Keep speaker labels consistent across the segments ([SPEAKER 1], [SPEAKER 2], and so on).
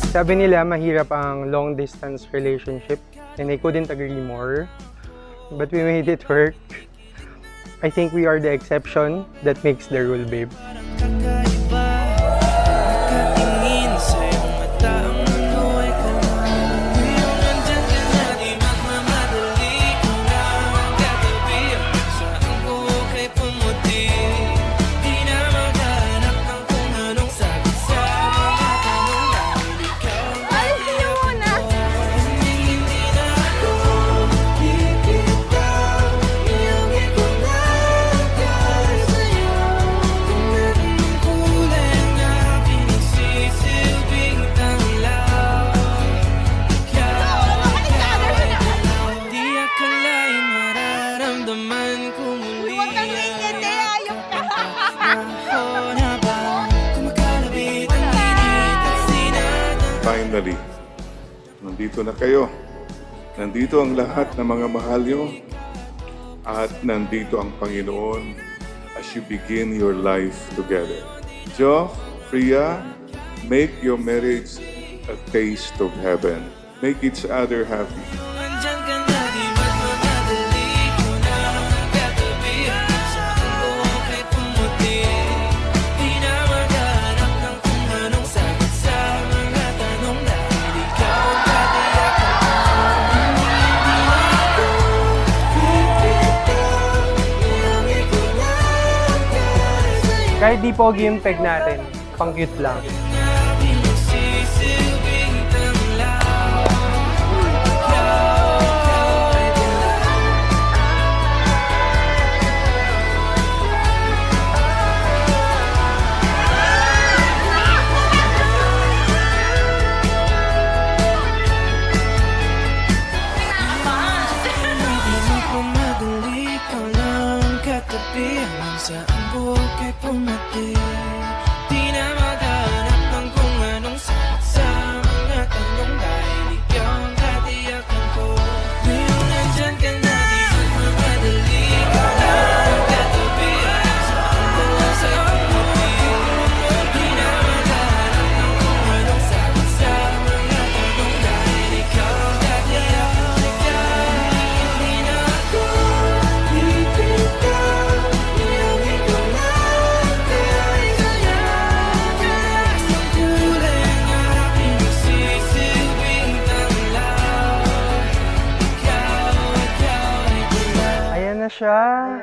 [SPEAKER 1] Sabi nila mahirap ang long distance relationship and I couldn't agree more. But we made it work. I think we are the exception that makes the rule, babe.
[SPEAKER 2] Finally, nandito na kayo. Nandito ang lahat ng mga mahal nyo. At nandito ang Panginoon as you begin your life together. Joff, Priya, make your marriage a taste of heaven. Make each other happy.
[SPEAKER 1] Kahit di pogi yung peg natin, pang cute lang. Siya.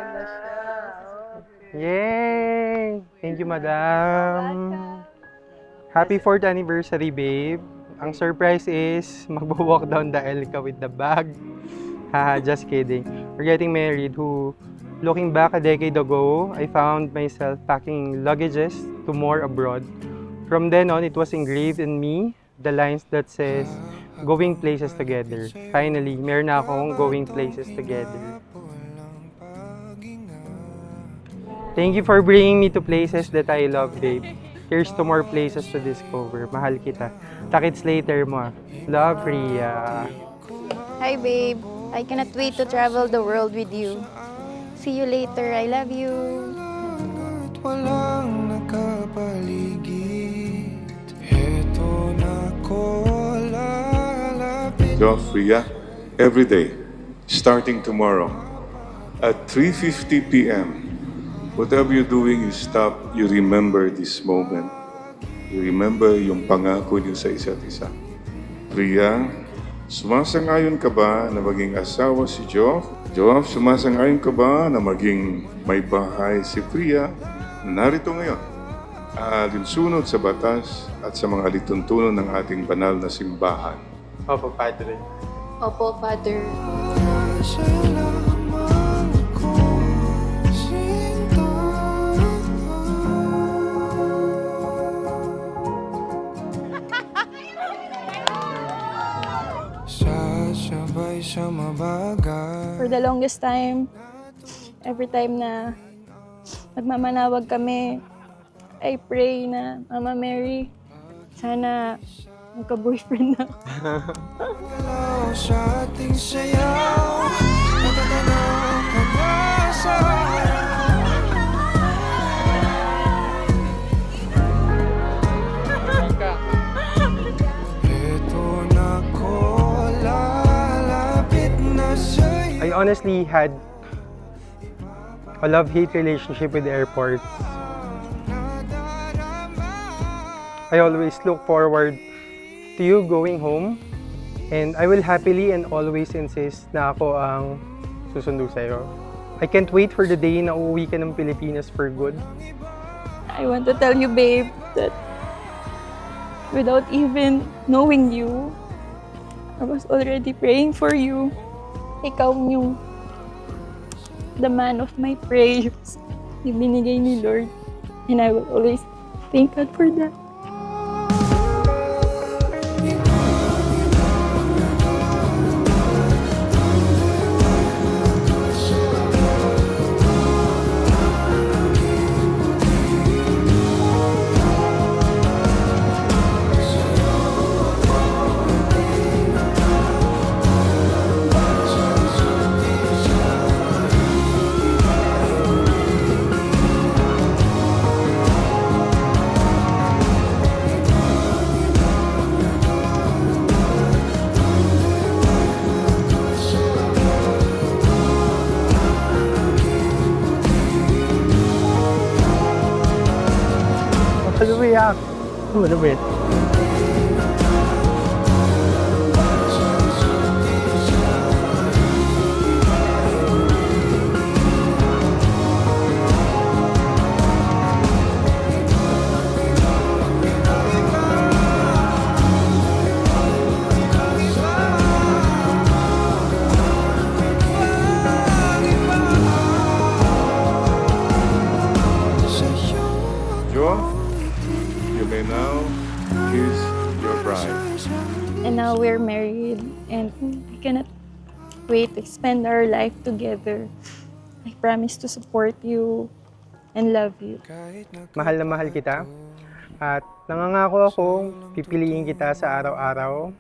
[SPEAKER 1] Yay! Thank you, madam. Happy 4th anniversary, babe. Ang surprise is magbo-walk down the aisle ka with the bag. Haha, just kidding. We're getting married. Looking back a decade ago, I found myself packing luggages to more abroad. From then on, it was engraved in me, the lines that says, going places together. Finally, meron na akong going places together. Thank you for bringing me to places that I love, babe. Here's to more places to discover. Mahal kita. Takits later mo. Love, Priya.
[SPEAKER 3] Hi, babe. I cannot wait to travel the world with you. See you later. I love you.
[SPEAKER 4] Walang nakapaligid. Heto na ko lalapit.
[SPEAKER 2] Joff, Priya, every day, starting tomorrow, at 3:50 p.m., whatever you're doing, you stop, you remember this moment. You remember yung pangako niyo sa isa't isa. Priya, sumasang-ayon ka ba na maging asawa si Joff? Joff, sumasang-ayon ka ba na maging may bahay si Priya na narito ngayon? Alinsunod sa batas at sa mga lituntunan ng ating banal na simbahan.
[SPEAKER 1] Opo, Padre.
[SPEAKER 3] Opo, Father. For the longest time, every time na magmamanawag kami, I pray na, Mama Mary, sana magka-boyfriend na ako.
[SPEAKER 4] Sa ating sayaw, natatanaw ka na sa
[SPEAKER 1] honestly had a love-hate relationship with airports. I always look forward to you going home, and I will happily and always insist na ako ang susundo sa'yo. I can't wait for the day na uuwi ka ng Pilipinas for good.
[SPEAKER 3] I want to tell you, babe, that without even knowing you, I was already praying for you. Ikaw yung the man of my prayers. Yung binigay ni Lord. And I will always thank God for that.
[SPEAKER 1] Hallelujah! Ano ba yun?
[SPEAKER 2] Joe, you may now kiss your bride.
[SPEAKER 3] And now we're married. And I cannot wait to spend our life together. I promise to support you and love you.
[SPEAKER 4] kahit na
[SPEAKER 1] Mahal na mahal kita. At nangangako akong pipiliin kita sa araw-araw,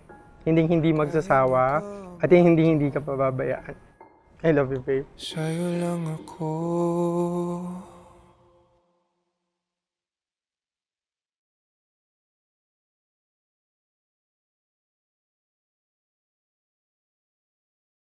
[SPEAKER 1] hindi magsasawa, at hindi ka pababayaan. I love you, babe.
[SPEAKER 4] sa'yo lang ako.